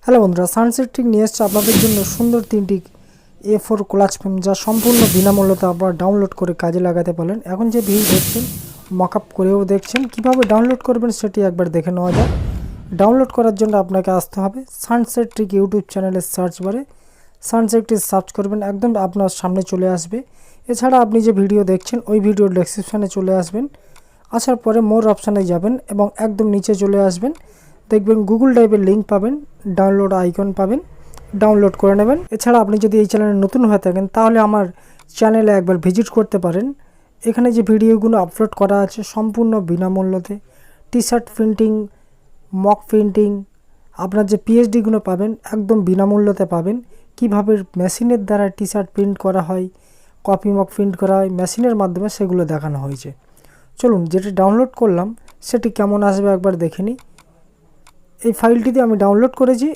Hello বন্ধুরা, sunset ঠিক নিয়ে এসছে আপনাদের জন্য সুন্দর তিনটি A4 কোলাজ ফ্রেম, যা সম্পূর্ণ বিনামূল্যতে আপনারা ডাউনলোড করে কাজে লাগাতে পারেন। এখন যে ভিডিও দেখছেন, মকআপ করেও দেখছেন, কিভাবে ডাউনলোড করবেন সেটি একবার দেখে নেওয়া যাক। ডাউনলোড করার জন্য আপনাকে আসতে হবে সানসেট ট্রিক ইউটিউব চ্যানেলের সার্চ বারে সানসেটটি সার্চ করবেন, একদম আপনার সামনে চলে আসবে। এছাড়া আপনি যে ভিডিও দেখছেন ওই ভিডিওর ডেসক্রিপশানে চলে আসবেন। আসার পরে মোর অপশানে যাবেন এবং একদম নিচে চলে আসবেন, দেখবেন গুগল ড্রাইভের লিঙ্ক পাবেন, ডাউনলোড আইকন পাবেন, ডাউনলোড করে নেবেন। এছাড়া আপনি যদি এই চ্যানেলে নতুন হয়ে থাকেন তাহলে আমার চ্যানেলে একবার ভিজিট করতে পারেন। এখানে যে ভিডিওগুলো আপলোড করা আছে সম্পূর্ণ বিনামূল্যতে। T shirt printing, mock printing, আপনার যে পিএইচডিগুলো পাবেন একদম বিনামূল্যতে পাবেন। কিভাবে মেশিনের দ্বারা টি শার্ট প্রিন্ট করা হয়, কপি মক প্রিন্ট করা হয় মেশিনের মাধ্যমে, সেগুলো দেখানো হয়েছে। চলুন, যেটি ডাউনলোড করলাম সেটি কেমন আসবে একবার দেখে নিই। এই ফাইলটিতে আমি ডাউনলোড করেছি।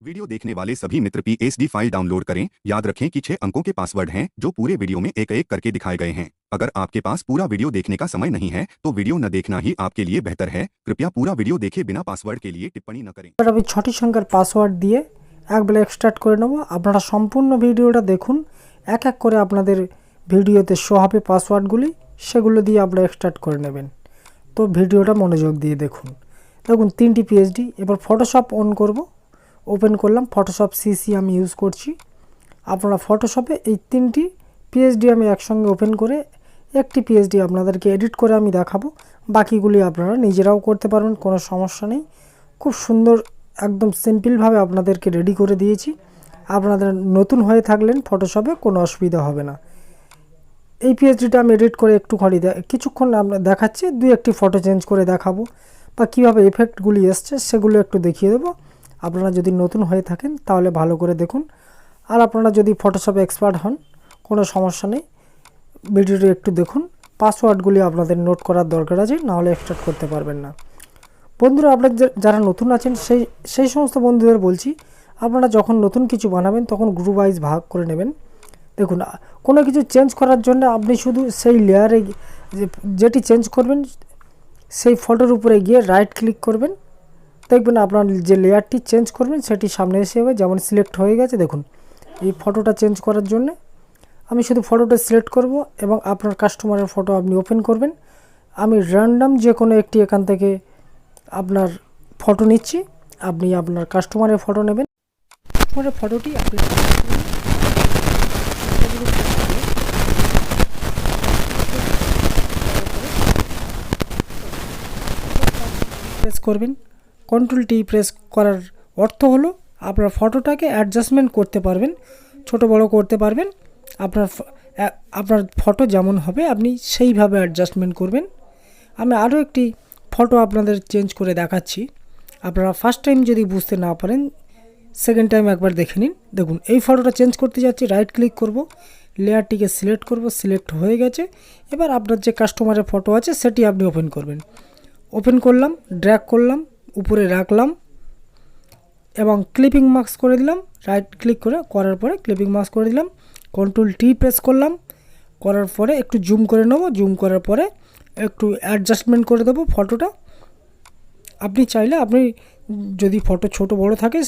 वीडियो देखने वाले सभी मित्र PSD फाइल डाउनलोड करें। याद रखें कि 6 अंकों के पासवर्ड हैं जो पूरे वीडियो में एक एक करके दिखाए गए हैं। अगर आपके पास पूरा वीडियो देखने का समय नहीं है तो वीडियो न देखना ही आपके लिए बेहतर है। कृपया पूरा वीडियो देखे बिना पासवर्ड के लिए टिप्पणी न करें। আমি 6টি সংখ্যার পাসওয়ার্ড দিয়ে একবারে এক্সট্রাক্ট করে নেব। আপনারা সম্পূর্ণ ভিডিওটা দেখুন, এক এক করে আপনাদের ভিডিওতে শো হবে পাসওয়ার্ডগুলি, সেগুলো দিয়ে আপনারা এক্সট্রাক্ট করে নেবেন। তো ভিডিওটা মনোযোগ দিয়ে দেখুন। দেখুন 3টি পিএইচডি। এবার ফটোশপ অন করব, ওপেন করলাম। ফটোশপ সিসি আমি ইউজ করছি। আপনারা ফটোশপে এই 3টি পিএইচডি আমি একসঙ্গে ওপেন করে একটি পিএইচডি আপনাদেরকে এডিট করে আমি দেখাবো। বাকিগুলি আপনারা নিজেরাও করতে পারবেন, কোনো সমস্যা নেই। খুব সুন্দর একদম সিম্পলভাবে আপনাদেরকে রেডি করে দিয়েছি। আপনাদের নতুন হয়ে থাকলেন ফটোশপে কোনো অসুবিধা হবে না। এই পিএইচডিটা আমি এডিট করে একটুখানি কিছুক্ষণ আমরা দেখাচ্ছি, 2-1টি ফটো চেঞ্জ করে দেখাবো বা কীভাবে এফেক্টগুলি এসছে সেগুলো একটু দেখিয়ে দেবো। আপনারা যদি নতুন হয়ে থাকেন তাহলে ভালো করে দেখুন। আর আপনারা যদি ফটোশপে এক্সপার্ট হন কোনো সমস্যা নেই, ভিডিওটি একটু দেখুন। পাসওয়ার্ডগুলি আপনাদের নোট করার দরকার আছে, নাহলে এক্সট্রাক্ট করতে পারবেন না। বন্ধুরা, আপনারা যারা নতুন আছেন সেই সমস্ত বন্ধুদের বলছি, আপনারা যখন নতুন কিছু বানাবেন তখন গ্রুপ ওয়াইজ ভাগ করে নেবেন। দেখুন, কোনো কিছু চেঞ্জ করার জন্য আপনি শুধু সেই লেয়ারে যেটি চেঞ্জ করবেন সেই ফটোর উপরে গিয়ে রাইট ক্লিক করবেন। দেখবেন আপনার যে লেয়ারটি চেঞ্জ করবেন সেটি সামনে এসে যাবে। যেমন সিলেক্ট হয়ে গেছে, দেখুন এই ফটোটা চেঞ্জ করার জন্য আমি শুধু ফটোটা সিলেক্ট করব এবং আপনার কাস্টমারের ফটো আপনি ওপেন করবেন। আমি র্যান্ডম যে কোনো একটি এখান থেকে আপনার ফটো নিচ্ছি, আপনি আপনার কাস্টমারের ফটো নেবেন। কাস্টমারের ফটোটি আপনি প্রেস করবেন। কন্ট্রোল টি প্রেস করার অর্থ হলো আপনার ফটোটাকে অ্যাডজাস্টমেন্ট করতে পারবেন, ছোট বড় করতে পারবেন। আপনার ফটো যেমন হবে আপনি সেইভাবে অ্যাডজাস্টমেন্ট করবেন। আমি আরও একটি ফটো আপনাদের চেঞ্জ করে দেখাচ্ছি। আপনারা ফার্স্ট টাইম যদি বুঝতে না পারেন সেকেন্ড টাইম একবার দেখে নিন। দেখুন এই ফটোটা চেঞ্জ করতে যাচ্ছি, রাইট ক্লিক করব, লেয়ারটিকে সিলেক্ট করব, সিলেক্ট হয়ে গেছে। এবার আপনার যে কাস্টমারের ফটো আছে সেটি আপনি ওপেন করবেন। ওপেন করলাম, ড্র্যাগ করলাম, উপরে রাখলাম এবং ক্লিপিং মাস্ক করে দিলাম। রাইট ক্লিক করার পরে ক্লিপিং মাস্ক করে দিলাম। কন্ট্রোল টি প্রেস করলাম, করার পরে একটু জুম করে নেব। জুম করার পরে একটু অ্যাডজাস্টমেন্ট করে দেবো ফটোটা। আপনি চাইলে আপনি যদি ফটো ছোট বড় থাকে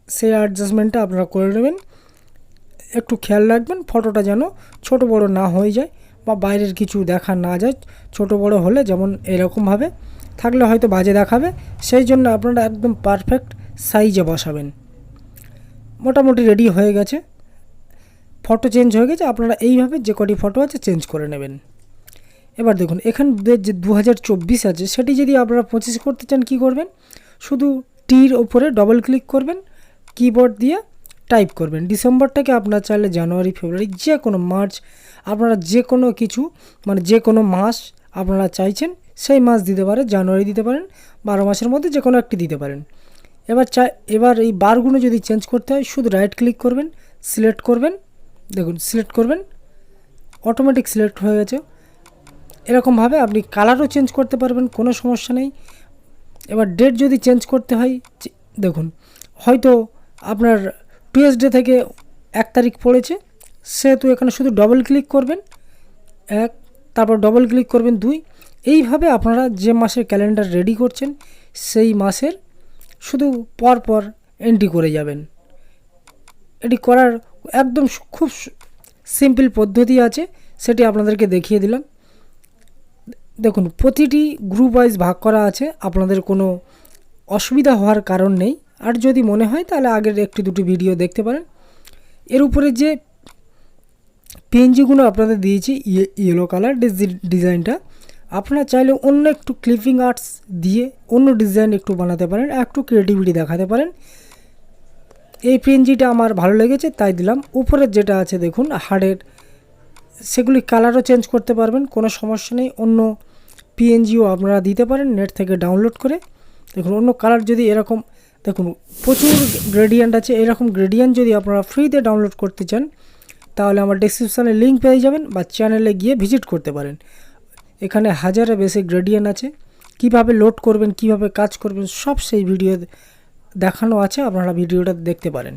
সেই অ্যাডজাস্টমেন্টটা আপনারা করে নেবেন। একটু খেয়াল রাখবেন ফটোটা যেন ছোট বড় না হয়ে যায় বা বাইরের কিছু দেখা না যায়। ছোট বড় হলে যেমন এরকমভাবে থাকলে হয়তো বাজে দেখাবে, সেই জন্য আপনারা একদম পারফেক্ট সাইজে বসাবেন। মোটামুটি রেডি হয়ে গেছে, ফটো চেঞ্জ হয়ে গেছে। আপনারা এইভাবে যে কটি ফটো আছে চেঞ্জ করে নেবেন। এবার দেখুন এখানে যে 2024 আছে সেটি যদি আপনারা 25 করতে চান কী করবেন, শুধু টির ওপরে ডবল ক্লিক করবেন, কিবোর্ড দিয়ে টাইপ করবেন। ডিসেম্বরটাকে আপনারা চাইলে জানুয়ারি, ফেব্রুয়ারি, যে কোনো মার্চ, আপনারা যে কোনো কিছু মানে যে কোনো মাস আপনারা চাইছেন সেই মাস দিতে পারেন, জানুয়ারি দিতে পারেন, 12 মাসের মধ্যে যে কোনো একটি দিতে পারেন। এবার এই বারগুলো যদি চেঞ্জ করতে হয় শুধু রাইট ক্লিক করবেন, সিলেক্ট করবেন। দেখুন সিলেক্ট করবেন, অটোমেটিক সিলেক্ট হয়ে গেছে। এরকমভাবে আপনি কালারও চেঞ্জ করতে পারবেন, কোনো সমস্যা নেই। এবার ডেট যদি চেঞ্জ করতে হয়, দেখুন হয়তো আপনার টিউসডে থেকে 1 তারিখ পড়েছে, সেহেতু এখানে শুধু ডবল ক্লিক করবেন 1, তারপর ডবল ক্লিক করবেন 2। এইভাবে আপনারা যে মাসের ক্যালেন্ডার রেডি করছেন সেই মাসের শুধু পর এন্ট্রি করে যাবেন। এটি করার একদম খুব সিম্পল পদ্ধতি আছে, সেটি আপনাদেরকে দেখিয়ে দিলাম। দেখুন প্রতিটি গ্রুপ ওয়াইজ ভাগ করা আছে, আপনাদের কোনো অসুবিধা হওয়ার কারণ নেই। আর যদি মনে হয় তাহলে আগের একটি দুটি ভিডিও দেখতে পারেন। এর উপরে যে পিএনজিগুলো আপনাদের দিয়েছি ইয়েলো কালার ডিজাইনটা, আপনারা চাইলে অন্য একটু ক্লিপিং আর্টস দিয়ে অন্য ডিজাইন একটু বানাতে পারেন, একটু ক্রিয়েটিভিটি দেখাতে পারেন। এই পিএনজিটা আমার ভালো লেগেছে তাই দিলাম। উপরের যেটা আছে দেখুন হাড়ের, সেগুলি কালারও চেঞ্জ করতে পারবেন, কোনো সমস্যা নেই। অন্য পিএনজিও আপনারা দিতে পারেন নেট থেকে ডাউনলোড করে। দেখুন অন্য কালার যদি এরকম, দেখুন প্রচুর গ্রেডিয়েন্ট আছে, এরকম গ্রেডিয়েন্ট যদি আপনারা ফ্রিতে ডাউনলোড করতে চান তাহলে আমার ডেসক্রিপশানে লিঙ্ক পেয়ে যাবেন বা চ্যানেলে গিয়ে ভিজিট করতে পারেন। এখানে হাজারে বেশি গ্রেডিয়েন্ট আছে, কিভাবে লোড করবেন, কিভাবে কাজ করবেন সব সেই ভিডিও দেখানো আছে, আপনারা ভিডিওটা দেখতে পারেন।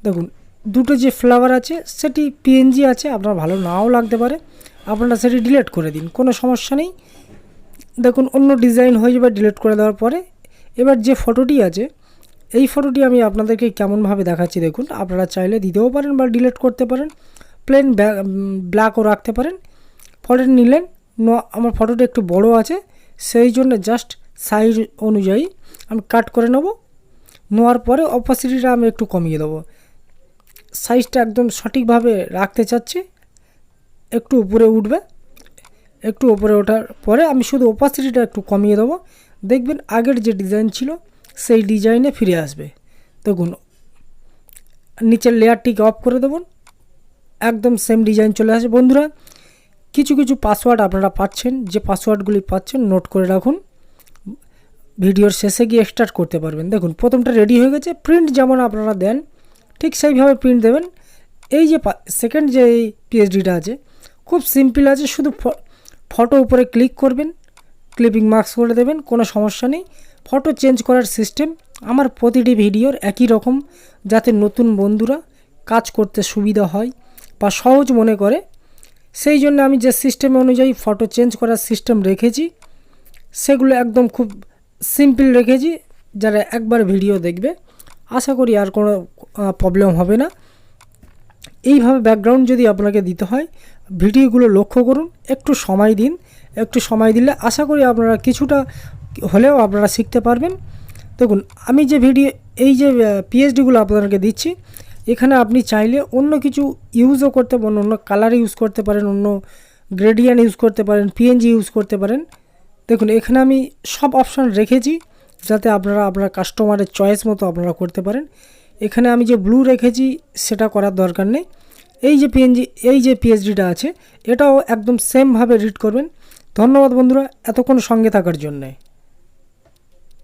দেখুন দুটো যে ফ্লাওয়ার আছে সেটি পিএনজি আছে, আপনার ভালো নাও লাগতে পারে, আপনারা সেটি ডিলিট করে দিন, কোনো সমস্যা নেই। দেখুন অন্য ডিজাইন হয়ে যাবে ডিলিট করে দেওয়ার পরে। এবার যে ফটোটি আছে এই ফটোটি আমি আপনাদেরকে কেমনভাবে দেখাচ্ছি দেখুন, আপনারা চাইলে দিতেও পারেন বা ডিলিট করতে পারেন, প্লেন ব্ল্যাকও রাখতে পারেন। ফটোটি নিলেন, আমার ফটোটা একটু বড় আছে সেই জন্য জাস্ট সাইজ অনুযায়ী আমি কাট করে নেব। নেওয়ার পরে অপাসিটিটা আমি একটু কমিয়ে দেবো, সাইজটা একদম সঠিকভাবে রাখতে চাচ্ছি, একটু উপরে উঠবে। একটু উপরে ওঠার পরে আমি শুধু অপাসিটিটা একটু কমিয়ে দেবো, দেখবেন আগের যে ডিজাইন ছিল সেই ডিজাইনে ফিরে আসবে। দেখুন নিচের লেয়ারটিকে অফ করে দেবেন, একদম সেম ডিজাইন চলে আসে। বন্ধুরা কিছু কিছু পাসওয়ার্ড আপনারা পাচ্ছেন, যে পাসওয়ার্ডগুলি পাচ্ছেন নোট করে রাখুন, ভিডিওর শেষে গিয়ে স্টার্ট করতে পারবেন। দেখুন প্রথমটা রেডি হয়ে গেছে, প্রিন্ট যেমন আপনারা দেন ঠিক সেইভাবে প্রিন্ট দেবেন। এই যে সেকেন্ড যে এই পিএইচডিটা আছে খুব সিম্পল আছে, শুধু ফটো উপরে ক্লিক করবেন, ক্লিপিং মার্কস করে দেবেন, কোনো সমস্যা নেই। ফটো চেঞ্জ করার সিস্টেম আমার প্রতিটি ভিডিওর একই রকম, যাতে নতুন বন্ধুরা কাজ করতে সুবিধা হয় বা সহজ মনে করে, সেই জন্য আমি যে সিস্টেম অনুযায়ী ফটো চেঞ্জ করার সিস্টেম রেখেছি সেগুলো একদম খুব সিম্পল রেখেছি। যারা একবার ভিডিও দেখবে আশা করি আর কোনো প্রবলেম হবে না। এইভাবে ব্যাকগ্রাউন্ড যদি আপনাকে দিতে হয় ভিডিওগুলো লক্ষ্য করুন, একটু সময় দিন, একটু সময় দিলে আশা করি আপনারা কিছুটা হলেও আপনারা শিখতে পারবেন। দেখুন আমি যে এই যে পিএইচডিগুলো আপনাদেরকে দিচ্ছি, এখানে আপনি চাইলে অন্য কিছু ইউজও করতে পারেন, অন্য কালার ইউজ করতে পারেন, অন্য গ্রেডিয়েন্ট ইউজ করতে পারেন, পিএনজি ইউজ করতে পারেন। দেখুন এখানে আমি সব অপশান রেখেছি যাতে আপনারা আপনার কাস্টমারের চয়েস মতো আপনারা করতে পারেন। এখানে আমি যে ব্লু রেখেছি সেটা করার দরকার নেই। এই যে পিএইচডিটা আছে এটাও একদম সেমভাবে রিড করবেন। ধন্যবাদ বন্ধুরা এতক্ষণ সঙ্গে থাকার জন্যে।